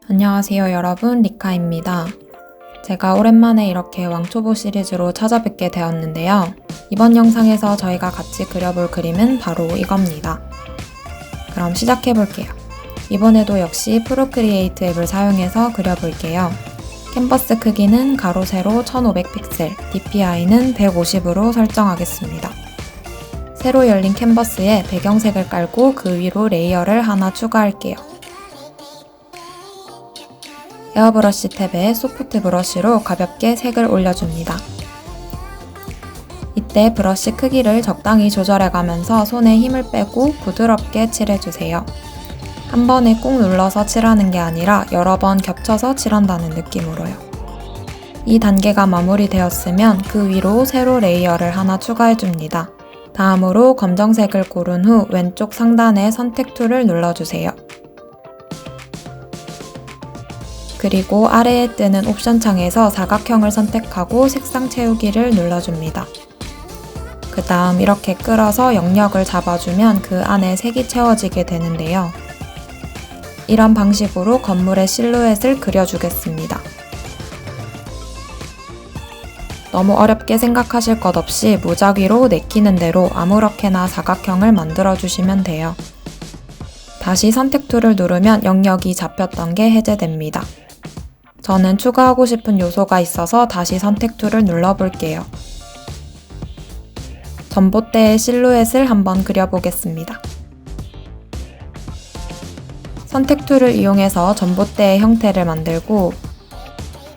안녕하세요 여러분, 리카입니다. 제가 오랜만에 이렇게 왕초보 시리즈로 찾아뵙게 되었는데요. 이번 영상에서 저희가 같이 그려볼 그림은 바로 이겁니다. 그럼 시작해볼게요. 이번에도 역시 프로크리에이트 앱을 사용해서 그려볼게요. 캔버스 크기는 가로 세로 1500픽셀, DPI는 150으로 설정하겠습니다. 새로 열린 캔버스에 배경색을 깔고 그 위로 레이어를 하나 추가할게요. 에어브러쉬 탭에 소프트 브러쉬로 가볍게 색을 올려줍니다. 이때 브러쉬 크기를 적당히 조절해가면서 손에 힘을 빼고 부드럽게 칠해주세요. 한 번에 꾹 눌러서 칠하는 게 아니라 여러 번 겹쳐서 칠한다는 느낌으로요. 이 단계가 마무리되었으면 그 위로 세로 레이어를 하나 추가해줍니다. 다음으로 검정색을 고른 후 왼쪽 상단의 선택 툴을 눌러주세요. 그리고 아래에 뜨는 옵션 창에서 사각형을 선택하고 색상 채우기를 눌러줍니다. 그 다음 이렇게 끌어서 영역을 잡아주면 그 안에 색이 채워지게 되는데요. 이런 방식으로 건물의 실루엣을 그려주겠습니다. 너무 어렵게 생각하실 것 없이 무작위로 내키는 대로 아무렇게나 사각형을 만들어주시면 돼요. 다시 선택 툴을 누르면 영역이 잡혔던 게 해제됩니다. 저는 추가하고 싶은 요소가 있어서 다시 선택 툴을 눌러볼게요. 전봇대의 실루엣을 한번 그려보겠습니다. 선택 툴을 이용해서 전봇대의 형태를 만들고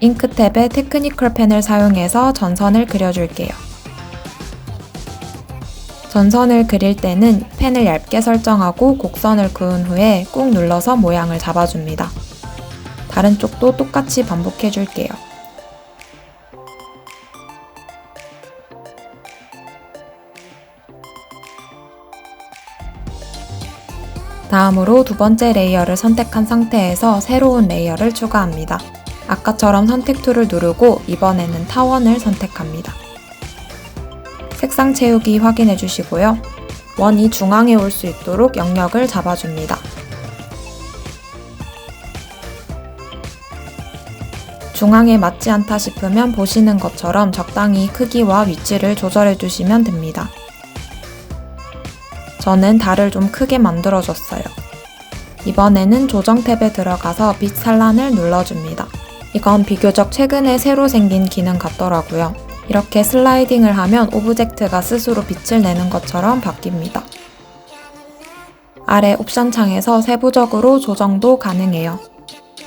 잉크 탭의 테크니컬 펜을 사용해서 전선을 그려줄게요. 전선을 그릴 때는 펜을 얇게 설정하고 곡선을 그은 후에 꾹 눌러서 모양을 잡아줍니다. 다른 쪽도 똑같이 반복해줄게요. 다음으로 두 번째 레이어를 선택한 상태에서 새로운 레이어를 추가합니다. 아까처럼 선택 툴을 누르고 이번에는 타원을 선택합니다. 색상 채우기 확인해 주시고요. 원이 중앙에 올 수 있도록 영역을 잡아줍니다. 중앙에 맞지 않다 싶으면 보시는 것처럼 적당히 크기와 위치를 조절해 주시면 됩니다. 저는 달을 좀 크게 만들어줬어요. 이번에는 조정 탭에 들어가서 빛 산란을 눌러줍니다. 이건 비교적 최근에 새로 생긴 기능 같더라고요. 이렇게 슬라이딩을 하면 오브젝트가 스스로 빛을 내는 것처럼 바뀝니다. 아래 옵션 창에서 세부적으로 조정도 가능해요.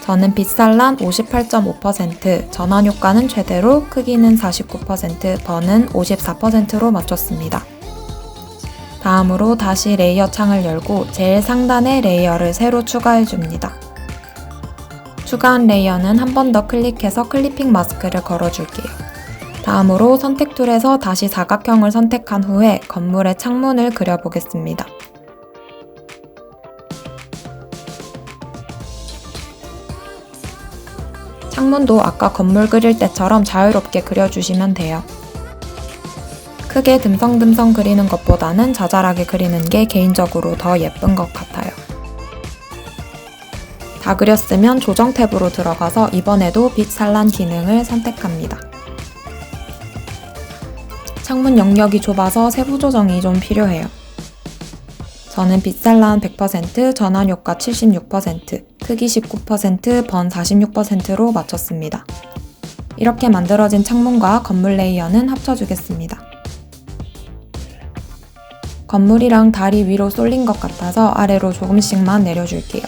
저는 빛산란 58.5%, 전환 효과는 최대로, 크기는 49%, 번은 54%로 맞췄습니다. 다음으로 다시 레이어 창을 열고 제일 상단에 레이어를 새로 추가해줍니다. 추가한 레이어는 한 번 더 클릭해서 클리핑 마스크를 걸어줄게요. 다음으로 선택 툴에서 다시 사각형을 선택한 후에 건물의 창문을 그려보겠습니다. 창문도 아까 건물 그릴 때처럼 자유롭게 그려주시면 돼요. 크게 듬성듬성 그리는 것보다는 자잘하게 그리는 게 개인적으로 더 예쁜 것 같아요. 다 그렸으면 조정 탭으로 들어가서 이번에도 빛 산란 기능을 선택합니다. 창문 영역이 좁아서 세부 조정이 좀 필요해요. 저는 빛 산란 100%, 전환 효과 76%, 크기 19%, 번 46%로 맞췄습니다. 이렇게 만들어진 창문과 건물 레이어는 합쳐주겠습니다. 건물이랑 달이 위로 쏠린 것 같아서 아래로 조금씩만 내려줄게요.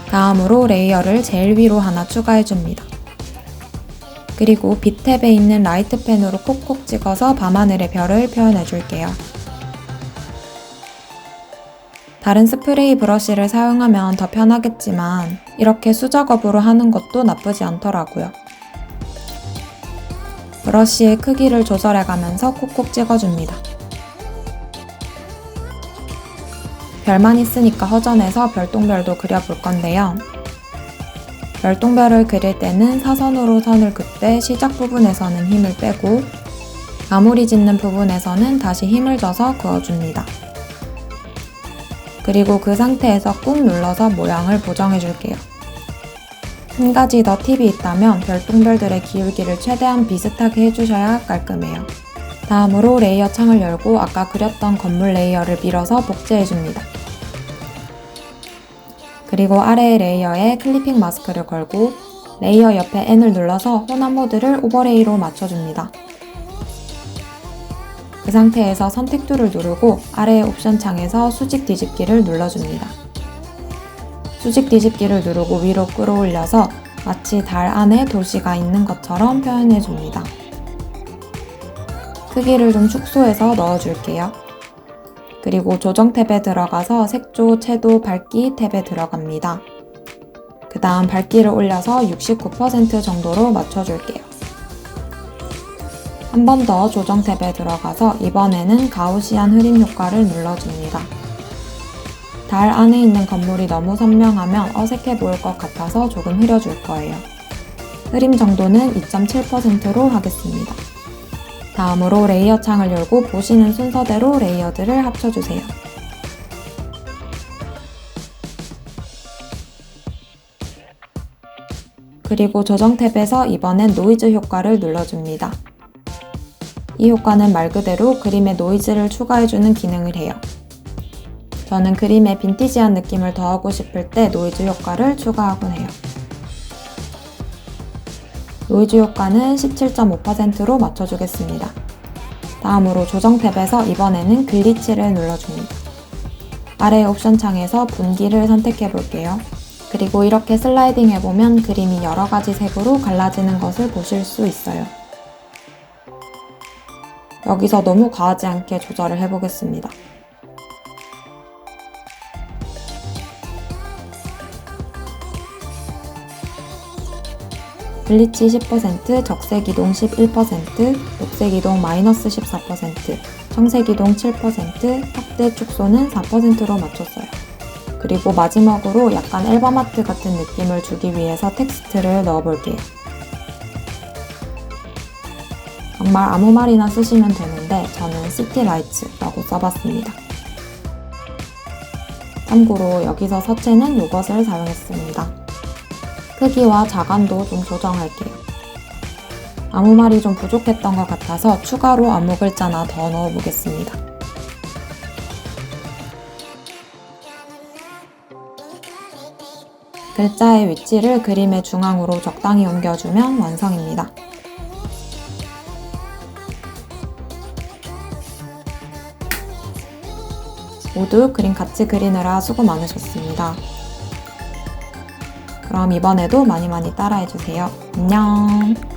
다음으로 레이어를 제일 위로 하나 추가해줍니다. 그리고 빛 탭에 있는 라이트 펜으로 콕콕 찍어서 밤하늘의 별을 표현해줄게요. 다른 스프레이 브러쉬를 사용하면 더 편하겠지만 이렇게 수작업으로 하는 것도 나쁘지 않더라고요. 브러쉬의 크기를 조절해가면서 콕콕 찍어줍니다. 별만 있으니까 허전해서 별똥별도 그려볼 건데요. 별똥별을 그릴 때는 사선으로 선을 긋되 시작 부분에서는 힘을 빼고 마무리 짓는 부분에서는 다시 힘을 줘서 그어줍니다. 그리고 그 상태에서 꾹 눌러서 모양을 보정해 줄게요. 한 가지 더 팁이 있다면 별똥별들의 기울기를 최대한 비슷하게 해주셔야 깔끔해요. 다음으로 레이어 창을 열고 아까 그렸던 건물 레이어를 밀어서 복제해줍니다. 그리고 아래의 레이어에 클리핑 마스크를 걸고 레이어 옆에 N을 눌러서 혼합 모드를 오버레이로 맞춰줍니다. 그 상태에서 선택 툴을 누르고 아래의 옵션 창에서 수직 뒤집기를 눌러줍니다. 수직 뒤집기를 누르고 위로 끌어올려서 마치 달 안에 도시가 있는 것처럼 표현해줍니다. 크기를 좀 축소해서 넣어줄게요. 그리고 조정 탭에 들어가서 색조, 채도, 밝기 탭에 들어갑니다. 그 다음 밝기를 올려서 69% 정도로 맞춰줄게요. 한 번 더 조정 탭에 들어가서 이번에는 가우시안 흐림 효과를 눌러줍니다. 달 안에 있는 건물이 너무 선명하면 어색해 보일 것 같아서 조금 흐려줄 거예요. 흐림 정도는 2.7%로 하겠습니다. 다음으로 레이어 창을 열고 보시는 순서대로 레이어들을 합쳐주세요. 그리고 조정 탭에서 이번엔 노이즈 효과를 눌러줍니다. 이 효과는 말 그대로 그림에 노이즈를 추가해주는 기능을 해요. 저는 그림에 빈티지한 느낌을 더하고 싶을 때 노이즈 효과를 추가하곤 해요. 노이즈 효과는 17.5%로 맞춰주겠습니다. 다음으로 조정 탭에서 이번에는 글리치를 눌러줍니다. 아래 옵션 창에서 분기를 선택해 볼게요. 그리고 이렇게 슬라이딩 해보면 그림이 여러가지 색으로 갈라지는 것을 보실 수 있어요. 여기서 너무 과하지 않게 조절을 해보겠습니다. 블리치 10%, 적색 이동 11%, 녹색 이동 마이너스 14%, 청색 이동 7%, 확대 축소는 4%로 맞췄어요. 그리고 마지막으로 약간 앨범 아트 같은 느낌을 주기 위해서 텍스트를 넣어볼게요. 정말 아무 말이나 쓰시면 되는데 저는 시티 라이츠라고 써봤습니다. 참고로 여기서 서체는 이것을 사용했습니다. 크기와 자감도 좀 조정할게요. 아무 말이 좀 부족했던 것 같아서 추가로 아무 글자나 더 넣어보겠습니다. 글자의 위치를 그림의 중앙으로 적당히 옮겨주면 완성입니다. 모두 그림 같이 그리느라 수고 많으셨습니다. 그럼 이번에도 많이 따라해주세요. 안녕!